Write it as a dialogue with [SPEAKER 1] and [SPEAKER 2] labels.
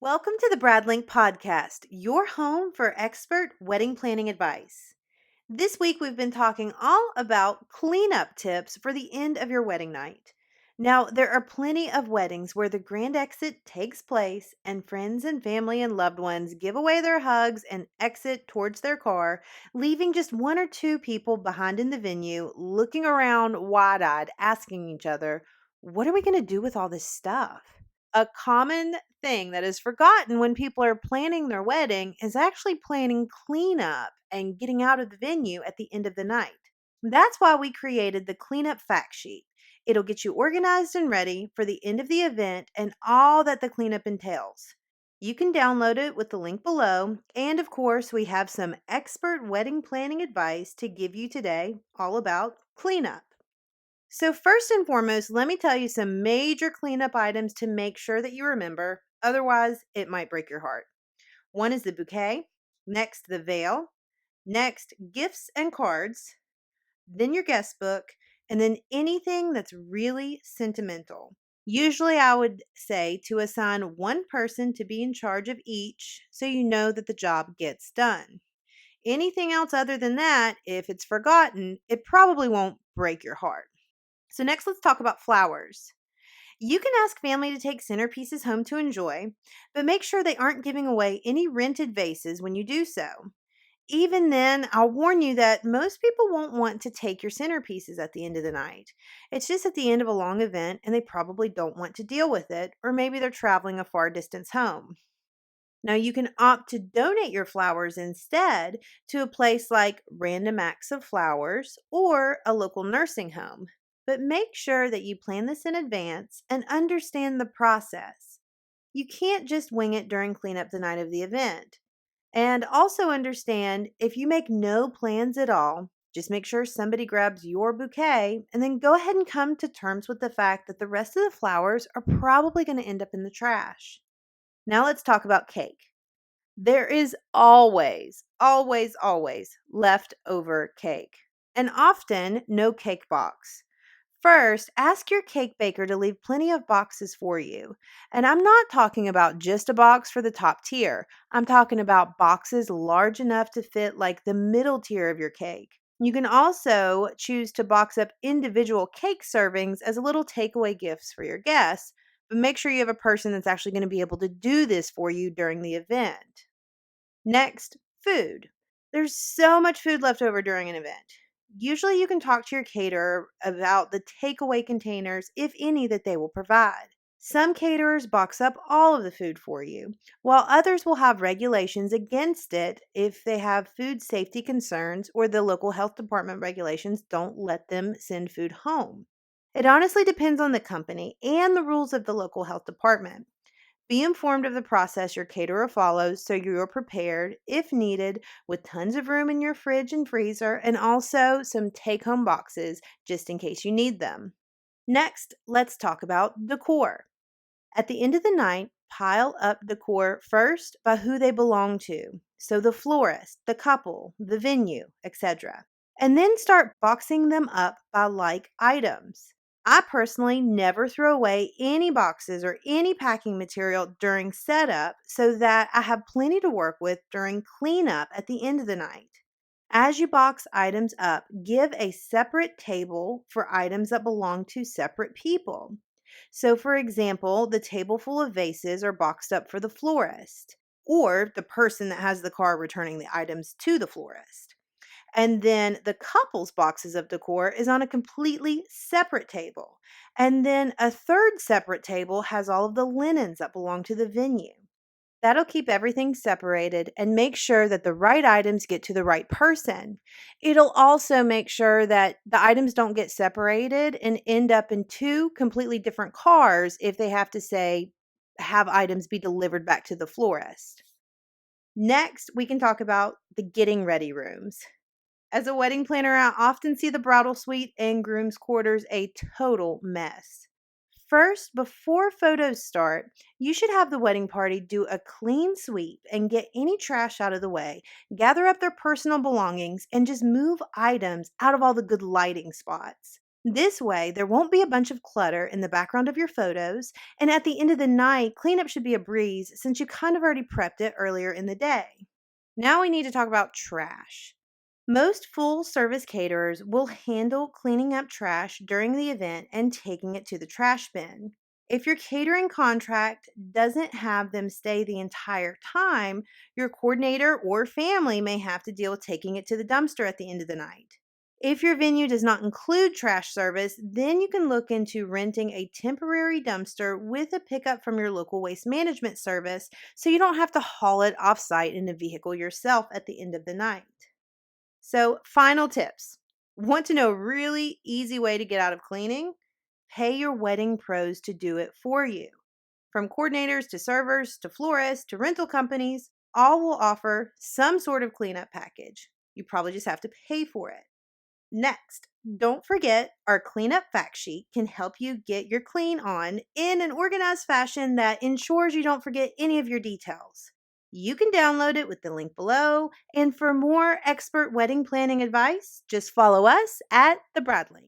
[SPEAKER 1] Welcome to the Bradlink Podcast, your home for expert wedding planning advice. This week, we've been talking all about cleanup tips for the end of your wedding night. Now, there are plenty of weddings where the grand exit takes place and friends and family and loved ones give away their hugs and exit towards their car, leaving just one or two people behind in the venue looking around wide eyed, asking each other, "What are we going to do with all this stuff?" A common thing that is forgotten when people are planning their wedding is actually planning cleanup and getting out of the venue at the end of the night. That's why we created the cleanup fact sheet. It'll get you organized and ready for the end of the event and all that the cleanup entails. You can download it with the link below. And of course, we have some expert wedding planning advice to give you today all about cleanup. So, first and foremost, let me tell you some major cleanup items to make sure that you remember. Otherwise, it might break your heart. One is the bouquet, next, the veil, next, gifts and cards, then your guest book, and then anything that's really sentimental. Usually, I would say to assign one person to be in charge of each so you know that the job gets done. Anything else other than that, if it's forgotten, it probably won't break your heart. So, next, let's talk about flowers. You can ask family to take centerpieces home to enjoy, but make sure they aren't giving away any rented vases when you do so. Even then, I'll warn you that most people won't want to take your centerpieces at the end of the night. It's just at the end of a long event and they probably don't want to deal with it, or maybe they're traveling a far distance home. Now, you can opt to donate your flowers instead to a place like Random Acts of Flowers or a local nursing home. But make sure that you plan this in advance and understand the process. You can't just wing it during cleanup the night of the event. And also understand if you make no plans at all, just make sure somebody grabs your bouquet and then go ahead and come to terms with the fact that the rest of the flowers are probably going to end up in the trash. Now let's talk about cake. There is always leftover cake, and often no cake box. First, ask your cake baker to leave plenty of boxes for you. And I'm not talking about just a box for the top tier. I'm talking about boxes large enough to fit like the middle tier of your cake. You can also choose to box up individual cake servings as little takeaway gifts for your guests, but make sure you have a person that's actually going to be able to do this for you during the event. Next, food. There's so much food left over during an event. Usually, you can talk to your caterer about the takeaway containers, if any, that they will provide. Some caterers box up all of the food for you, while others will have regulations against it if they have food safety concerns or the local health department regulations don't let them send food home. It honestly depends on the company and the rules of the local health department. Be informed of the process your caterer follows so you're prepared, if needed, with tons of room in your fridge and freezer, and also some take home boxes just in case you need them. Next, let's talk about decor. At the end of the night, pile up decor first by who they belong to. So the florist, the couple, the venue, etc. And then start boxing them up by like items. I personally never throw away any boxes or any packing material during setup so that I have plenty to work with during cleanup at the end of the night. As you box items up, give a separate table for items that belong to separate people. So, for example, the table full of vases are boxed up for the florist or the person that has the car returning the items to the florist. And then the couple's boxes of decor is on a completely separate table. And then a third separate table has all of the linens that belong to the venue. That'll keep everything separated and make sure that the right items get to the right person. It'll also make sure that the items don't get separated and end up in two completely different cars if they have to say, have items be delivered back to the florist. Next, we can talk about the getting ready rooms. As a wedding planner, I often see the bridal suite and groom's quarters a total mess. First, before photos start, you should have the wedding party do a clean sweep and get any trash out of the way, gather up their personal belongings, and just move items out of all the good lighting spots. This way, there won't be a bunch of clutter in the background of your photos, and at the end of the night, cleanup should be a breeze since you kind of already prepped it earlier in the day. Now we need to talk about trash. Most full service caterers will handle cleaning up trash during the event and taking it to the trash bin. If your catering contract doesn't have them stay the entire time, your coordinator or family may have to deal with taking it to the dumpster at the end of the night. If your venue does not include trash service, then you can look into renting a temporary dumpster with a pickup from your local waste management service so you don't have to haul it offsite in a vehicle yourself at the end of the night. So, final tips. Want to know a really easy way to get out of cleaning? Pay your wedding pros to do it for you. From coordinators to servers to florists to rental companies, all will offer some sort of cleanup package. You probably just have to pay for it. Next, don't forget our cleanup fact sheet can help you get your clean on in an organized fashion that ensures you don't forget any of your details. You can download it with the link below. And for more expert wedding planning advice, just follow us at The Bradley.